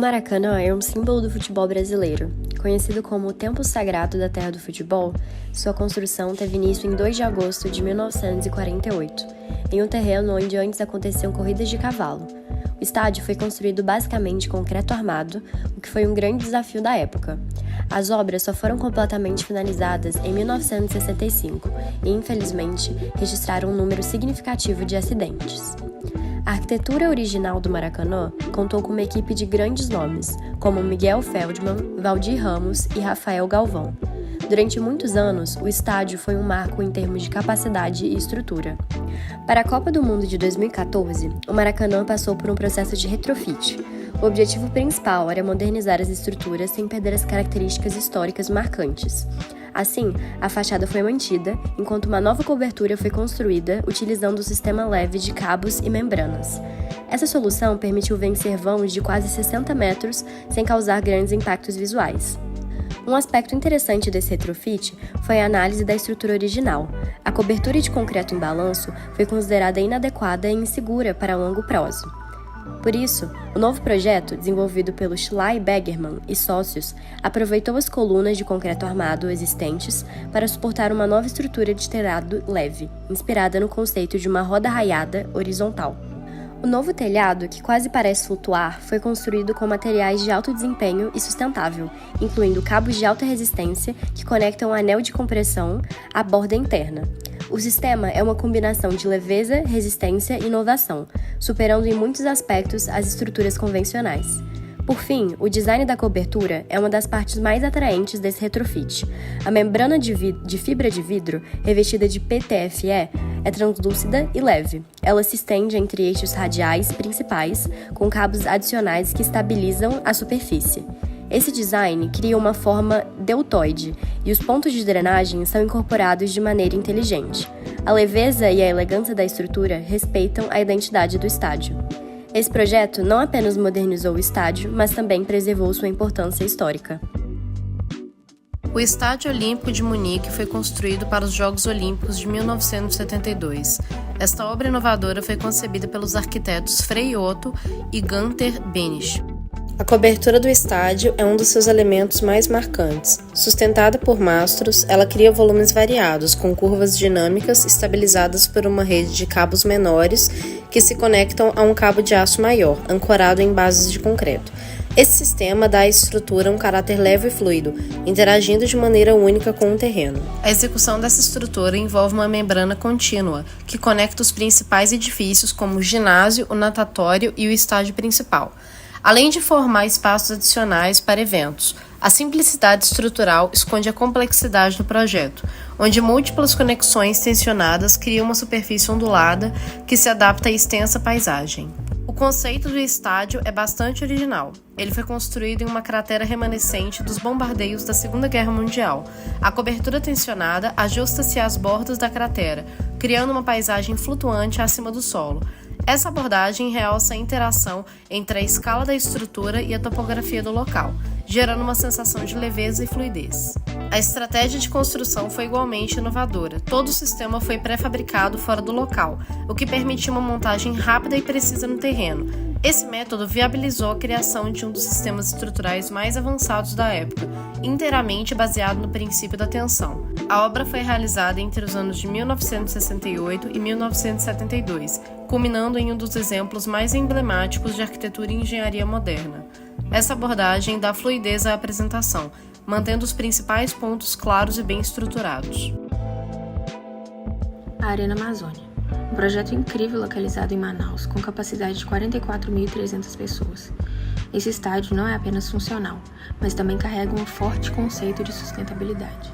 Maracanã é um símbolo do futebol brasileiro. Conhecido como o Templo Sagrado da Terra do Futebol, sua construção teve início em 2 de agosto de 1948, em um terreno onde antes aconteciam corridas de cavalo. O estádio foi construído basicamente em concreto armado, o que foi um grande desafio da época. As obras só foram completamente finalizadas em 1965 e, infelizmente, registraram um número significativo de acidentes. A arquitetura original do Maracanã contou com uma equipe de grandes nomes, como Miguel Feldman, Valdir Ramos e Rafael Galvão. Durante muitos anos, o estádio foi um marco em termos de capacidade e estrutura. Para a Copa do Mundo de 2014, o Maracanã passou por um processo de retrofit. O objetivo principal era modernizar as estruturas sem perder as características históricas marcantes. Assim, a fachada foi mantida, enquanto uma nova cobertura foi construída utilizando o sistema leve de cabos e membranas. Essa solução permitiu vencer vãos de quase 60 metros sem causar grandes impactos visuais. Um aspecto interessante desse retrofit foi a análise da estrutura original. A cobertura de concreto em balanço foi considerada inadequada e insegura para longo prazo. Por isso, o novo projeto, desenvolvido pelo Schley Bergermann e sócios, aproveitou as colunas de concreto armado existentes para suportar uma nova estrutura de telhado leve, inspirada no conceito de uma roda raiada horizontal. O novo telhado, que quase parece flutuar, foi construído com materiais de alto desempenho e sustentável, incluindo cabos de alta resistência que conectam o anel de compressão à borda interna. O sistema é uma combinação de leveza, resistência e inovação, superando em muitos aspectos as estruturas convencionais. Por fim, o design da cobertura é uma das partes mais atraentes desse retrofit. A membrana de fibra de vidro, revestida de PTFE, é translúcida e leve. Ela se estende entre eixos radiais principais, com cabos adicionais que estabilizam a superfície. Esse design cria uma forma deltoide, e os pontos de drenagem são incorporados de maneira inteligente. A leveza e a elegância da estrutura respeitam a identidade do estádio. Esse projeto não apenas modernizou o estádio, mas também preservou sua importância histórica. O Estádio Olímpico de Munique foi construído para os Jogos Olímpicos de 1972. Esta obra inovadora foi concebida pelos arquitetos Frei Otto e Gunther Benesch. A cobertura do estádio é um dos seus elementos mais marcantes. Sustentada por mastros, ela cria volumes variados, com curvas dinâmicas estabilizadas por uma rede de cabos menores que se conectam a um cabo de aço maior, ancorado em bases de concreto. Esse sistema dá à estrutura um caráter leve e fluido, interagindo de maneira única com o terreno. A execução dessa estrutura envolve uma membrana contínua, que conecta os principais edifícios como o ginásio, o natatório e o estádio principal, além de formar espaços adicionais para eventos. A simplicidade estrutural esconde a complexidade do projeto, onde múltiplas conexões tensionadas criam uma superfície ondulada que se adapta à extensa paisagem. O conceito do estádio é bastante original. Ele foi construído em uma cratera remanescente dos bombardeios da Segunda Guerra Mundial. A cobertura tensionada ajusta-se às bordas da cratera, criando uma paisagem flutuante acima do solo. Essa abordagem realça a interação entre a escala da estrutura e a topografia do local, gerando uma sensação de leveza e fluidez. A estratégia de construção foi igualmente inovadora. Todo o sistema foi pré-fabricado fora do local, o que permitiu uma montagem rápida e precisa no terreno. Esse método viabilizou a criação de um dos sistemas estruturais mais avançados da época, inteiramente baseado no princípio da tensão. A obra foi realizada entre os anos de 1968 e 1972, culminando em um dos exemplos mais emblemáticos de arquitetura e engenharia moderna. Essa abordagem dá fluidez à apresentação, mantendo os principais pontos claros e bem estruturados. A Arena Amazônia, um projeto incrível localizado em Manaus, com capacidade de 44.300 pessoas. Esse estádio não é apenas funcional, mas também carrega um forte conceito de sustentabilidade.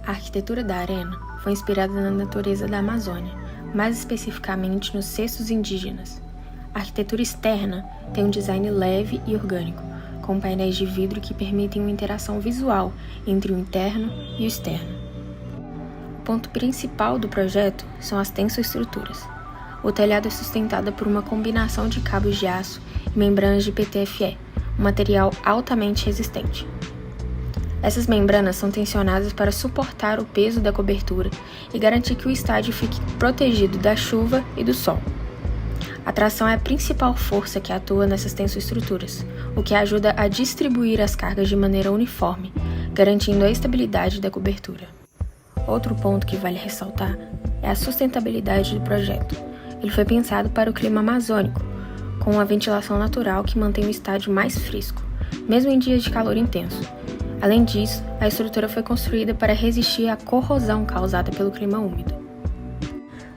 A arquitetura da arena foi inspirada na natureza da Amazônia, mais especificamente nos cestos indígenas. A arquitetura externa tem um design leve e orgânico, com painéis de vidro que permitem uma interação visual entre o interno e o externo. O ponto principal do projeto são as tensoestruturas. O telhado é sustentado por uma combinação de cabos de aço e membranas de PTFE, um material altamente resistente. Essas membranas são tensionadas para suportar o peso da cobertura e garantir que o estádio fique protegido da chuva e do sol. A tração é a principal força que atua nessas tensoestruturas, o que ajuda a distribuir as cargas de maneira uniforme, garantindo a estabilidade da cobertura. Outro ponto que vale ressaltar é a sustentabilidade do projeto. Ele foi pensado para o clima amazônico, com uma ventilação natural que mantém o estádio mais fresco, mesmo em dias de calor intenso. Além disso, a estrutura foi construída para resistir à corrosão causada pelo clima úmido.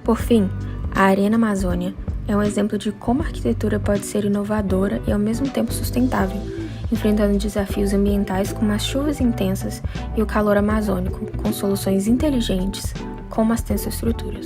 Por fim, a Arena Amazônia é um exemplo de como a arquitetura pode ser inovadora e ao mesmo tempo sustentável, enfrentando desafios ambientais como as chuvas intensas e o calor amazônico, com soluções inteligentes, como as tensoestruturas.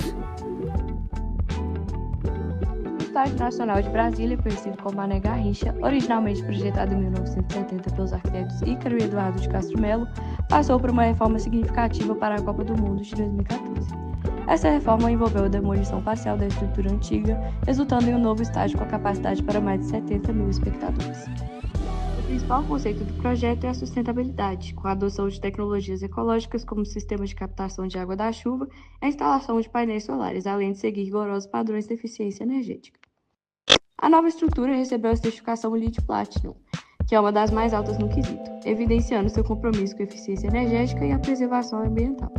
O Estádio Nacional de Brasília, conhecido como Mané Garrincha, originalmente projetado em 1970 pelos arquitetos Ícaro e Eduardo de Castro Melo, passou por uma reforma significativa para a Copa do Mundo de 2014. Essa reforma envolveu a demolição parcial da estrutura antiga, resultando em um novo estádio com a capacidade para mais de 70 mil espectadores. O principal conceito do projeto é a sustentabilidade, com a adoção de tecnologias ecológicas como o sistema de captação de água da chuva e a instalação de painéis solares, além de seguir rigorosos padrões de eficiência energética. A nova estrutura recebeu a certificação LEED Platinum, que é uma das mais altas no quesito, evidenciando seu compromisso com a eficiência energética e a preservação ambiental.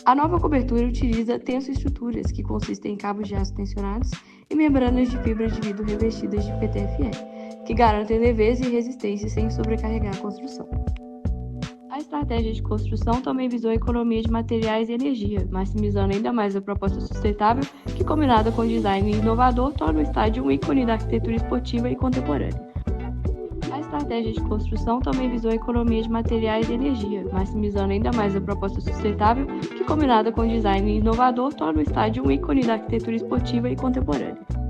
A nova cobertura utiliza tensoestruturas, que consistem em cabos de aço tensionados e membranas de fibra de vidro revestidas de PTFE, que garantem leveza e resistência sem sobrecarregar a construção. A estratégia de construção também visou a economia de materiais e energia, maximizando ainda mais a proposta sustentável, que, combinada com design inovador, torna o estádio um ícone da arquitetura esportiva e contemporânea. A estratégia de construção também visou a economia de materiais e energia, maximizando ainda mais a proposta sustentável, que, combinada com design inovador, torna o estádio um ícone da arquitetura esportiva e contemporânea.